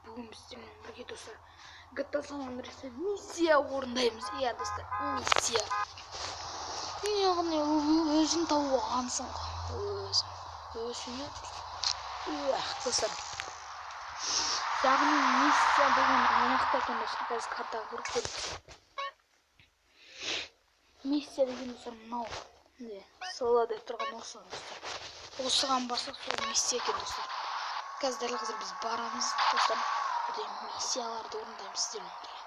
Бүгін біздермен бірге достар GTA San Andreas'та миссия орындаймыз. Иә достар, миссия. Яғни өзің тауып алғансың ғой. Өзің достар. Яғни миссия деген аймақта екен достар. Қазір картаға кіріп көрейік. Миссия деген достар мынау. Сала деп тұрған осы достар. Осыған барсақ сол миссия екен достар. Қазір біз барамыз достар. Бұдай миссияларды орындаймыз сіздермен бірге.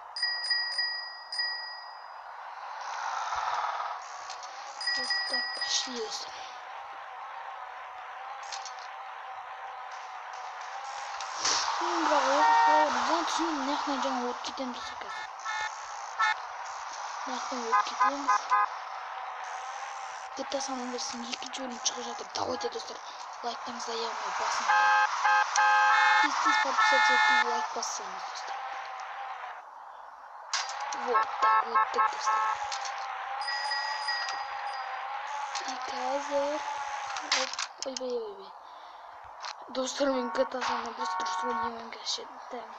Достар, пошли достар. Бірақ оған түсініп мынаяқтан жаңа өтіп кетеміз достар қазір. Мынаяқтан өтіп кетеміз. GTA San Andreas'ın екінші бөлімі шығып жатыр. Давайте достар, лайктарыңызды аямай басыңыздар. Тез подписаться лайк бассаңыз достар. Вот так өттік достар. И қазір ойбай. Достар, мен GTA San Andreas дұрыс ойнамаймын қазір.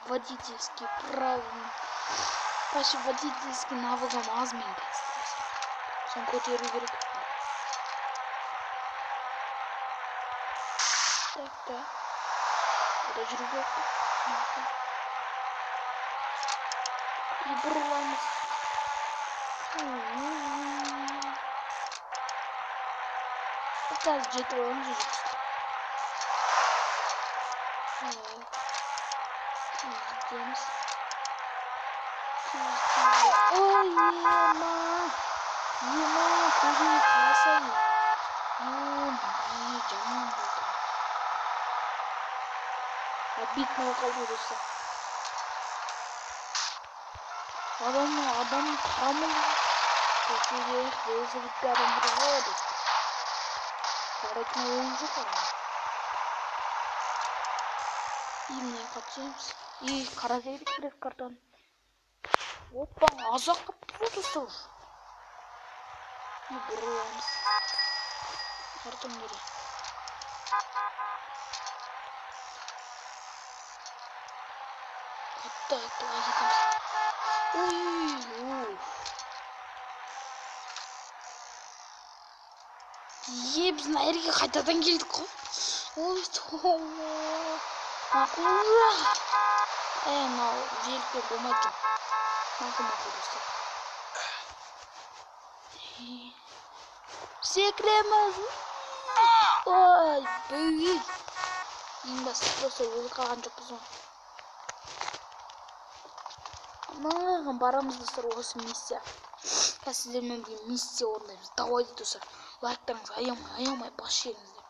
Водительский правым. Почти водительский навыгым аз мен қазір. Соны көтеру керек. Так. Burada жүріп өттік. И бұрыламыз. Қазір жетіп аламыз жүріп. Тездеміз. Ой, ема, көзіне қарасай. Жаман болды. Обидно қалды достар. Адам қамыл. Көшеде резервтік адам тұрғады. Қарайтын ойын жоқ адам. И мына қатысамыз. И қарасайды керек картаны. Опа, азақ қапты достар. И бұрыламыз. Картон керек. Так, ой. Біз нәрге қайтадан келдік қой. Ой, мақұлға. Мынау желікпен болмайды. Мақұл достар. Секіреміз. Ой, бүгін. Ең басты достар, өліп қалған жоқпыз ғой. Маған барамыз достар, осы миссия. Қазір сіздермен бірге миссия орындаймыз. Давайте достар, лайктарыңызды аямай бас жеріңіздер.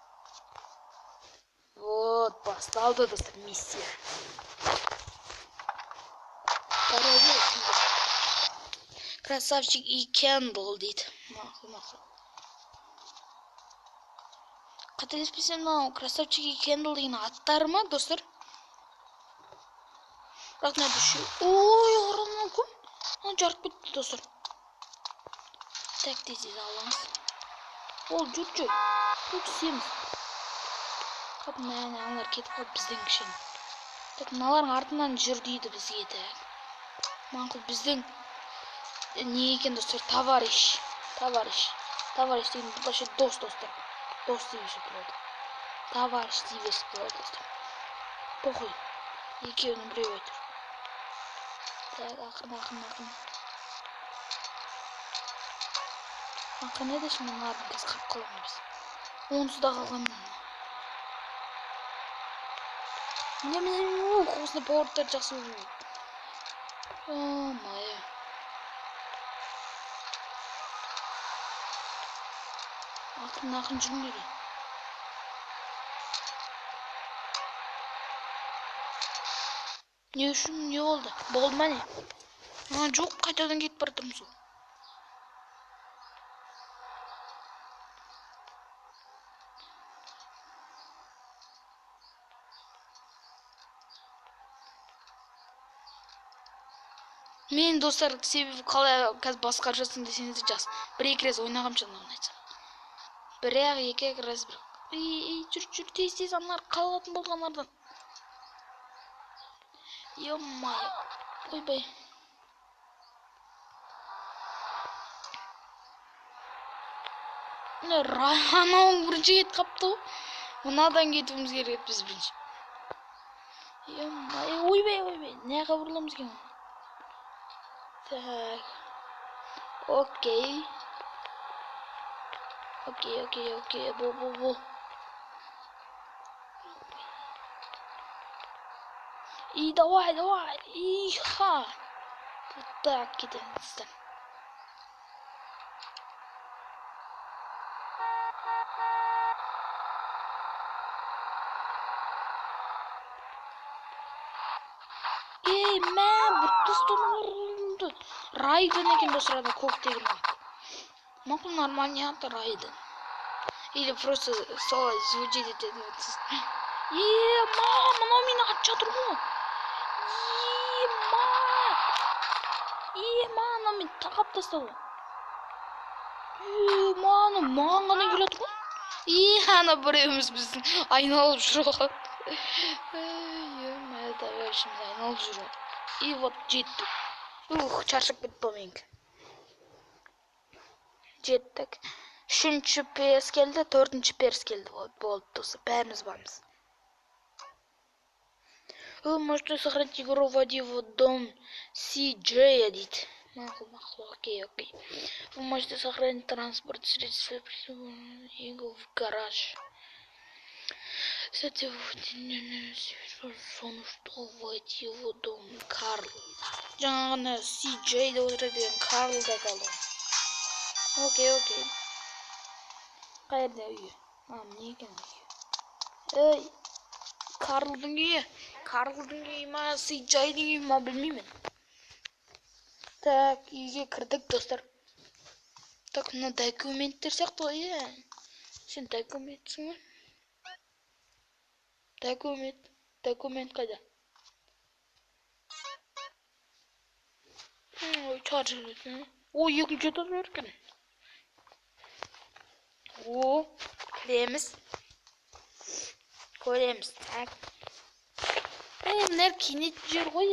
Вот, басталды достар миссия. Красавчик и Кендл дейді. Мақұл. Қателеспесем, мынау Красавчик и Кендл деген аттары ма достар? Бірақ не düşüyor. Ой, ораннан көм. Жарып кетті достар. Так, тез аламыз. Ол жүр. Түсеміз. Қап, аналар кетіп қалып бізден кішен. Так, мыналардың артынан жүр дейді бізге. Маңқыл біздің не екен достар? Товарищ деген вообще дос достар. Дос дейбеші болады. Товарищ дейбеші болады достар. Похуй. Екеуінің біреу өтір. Так, ақырын. Ақырын едеші, мен ладың кәз қап қаламын біз. Онсыз да қалған. Міне, осыны пауырттар жақсы өзім. Мая. Ақырын жүрмейді. Не үшін, не болды? Болды ма не? Жоқ, қайтадан кетіп бара тұрмыз ғой. Мен достар, себебі қалай қазір басқарып жатсың десеңіздер жас. Бір-екі рет ойнағам шындығын айтсам. Бірақ екі раз бір Жүр, тез аналар қалатын болғанlarдан. Ё-мае. Ойбай. Анауың бірінші кет қапты ғой. Мынадан кетуіміз керек біз бірінші. Ё-мае, ойбай. Неға бұрыламыз екен? Так. Окей. Бол. И давай. Иха. Вот так кетеміз. Мен бұл тұстың Райден екен достар, көк деген мақұл нормальный аты Райден. Или просто солай звучит етеді. Мынау мені атып жатыр ғой. Анау мені тақап тастады. Маған ғана келіп жатыр ғой. Ана біреуміз біздің айналып жүр ғой. Товарищіміз айналып жүр. И вот жеттік. Шаршап кетті менікі. Жеттік. 3-ші перс келді, 4-ші перс келді. Болды досы, бәріміз бармыз. Вы можете сохранить игру, вводи в дом CJ, дейді. Мақұл, окей. Вы можете сохранить транспорт средства игру в гараж. Кстати, соны что войти в дом Карл. Жаңағына CJ деп отырады деген Карл да қалды. Окей. Қайерде үйі? Не екен үйі? Карлдың үйі. Ма, CJ-дің үйі ма, білмеймін. Так, үйге кірдік достар. Так, мына документтер сияқты ғой, Сен документсің ғой? Документ қайда? Чаржер екен. Екінші етіп өркен. Көреміз. Так. Мынар киінет жер ғой.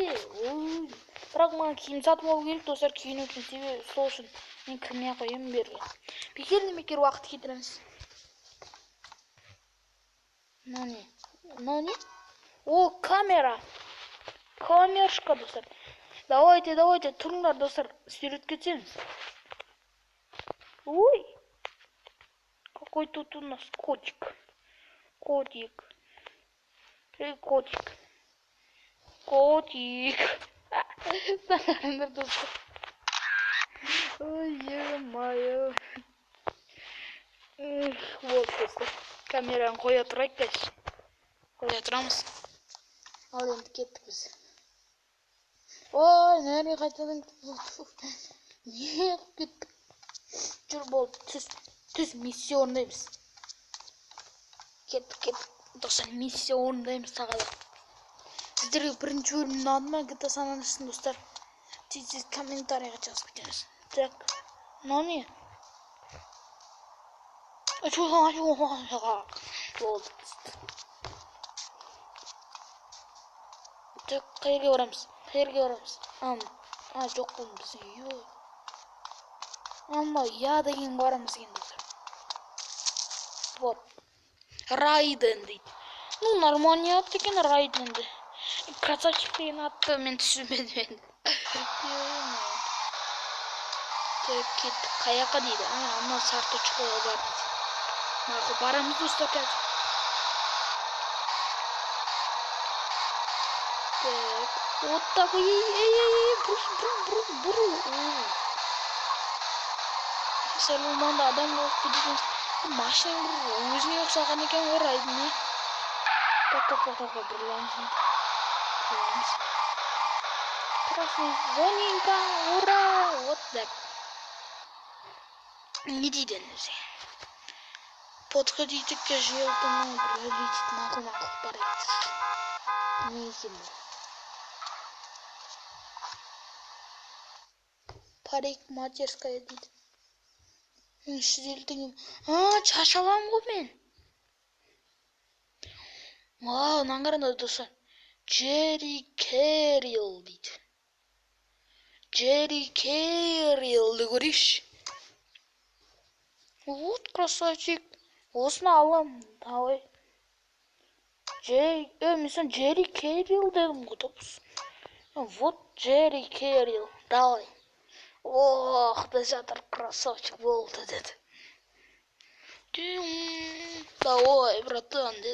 Бірақ маған киім сатып алу керек достар, киіну үшін себебі сол үшін мен кірмей қоямын берген. Бекер уақыт кетіреміз. Мынау не? Камера. Камершка достар. Давайте, тұрыңдар достар, сүйрет кетсеңіз. Какой тут у нас котик. Котик. Санарыңдар достар. Ё-моё. Вот достар. Камераны қоя тұрайық қазір. Қоя тұрамыз. Ал енді кеттік біз. Нәре қайтадан кеттік. Жүр болды, түс миссия орындаймыз. Кеттік. Достар, миссия орындаймыз тағала. Сіздерге бірінші бөлімнің ұнады ма, GTA San Andreas'ын достар? Тез комментарийға жазып кетіңіз. Так, мынау не? Болды. Так, қайерге барамыз? Жоқ бұл біздің үй. Я деген барамыз екен достар. Вот. Райден дейді. Нормальный ат екен Райденді. Красавчик деген атты мен түсінбедім енді. Кеттік, қаяққа дейді. Ана сары точкаға бар дейді. Мақұл, барамыз достар қазір. Так, вот так, бұру. Сәл уманда адам болып кетеміз. Машина өзіне ұқсаған екен ғой Райден, не? Так, бұрыламыз. Красный зоненька, ура! Вот так. Не дейді өзі. Подходите к желтому, пролетит мақұл парик. Не екен бұл? Парик матерская дейді. Шаш алам ғой мен. мынаны қараңдар достар. Джерри Керрил дейді. Джерри Керрилді көрейікші. Вот красавчик. Осыны алам. Давай. Мен Джерри Керрил дедім ғой допус. Вот Джерри Керрил. Давай. Ох, да жатыр, красавчик болды деді. Давай, братан деді.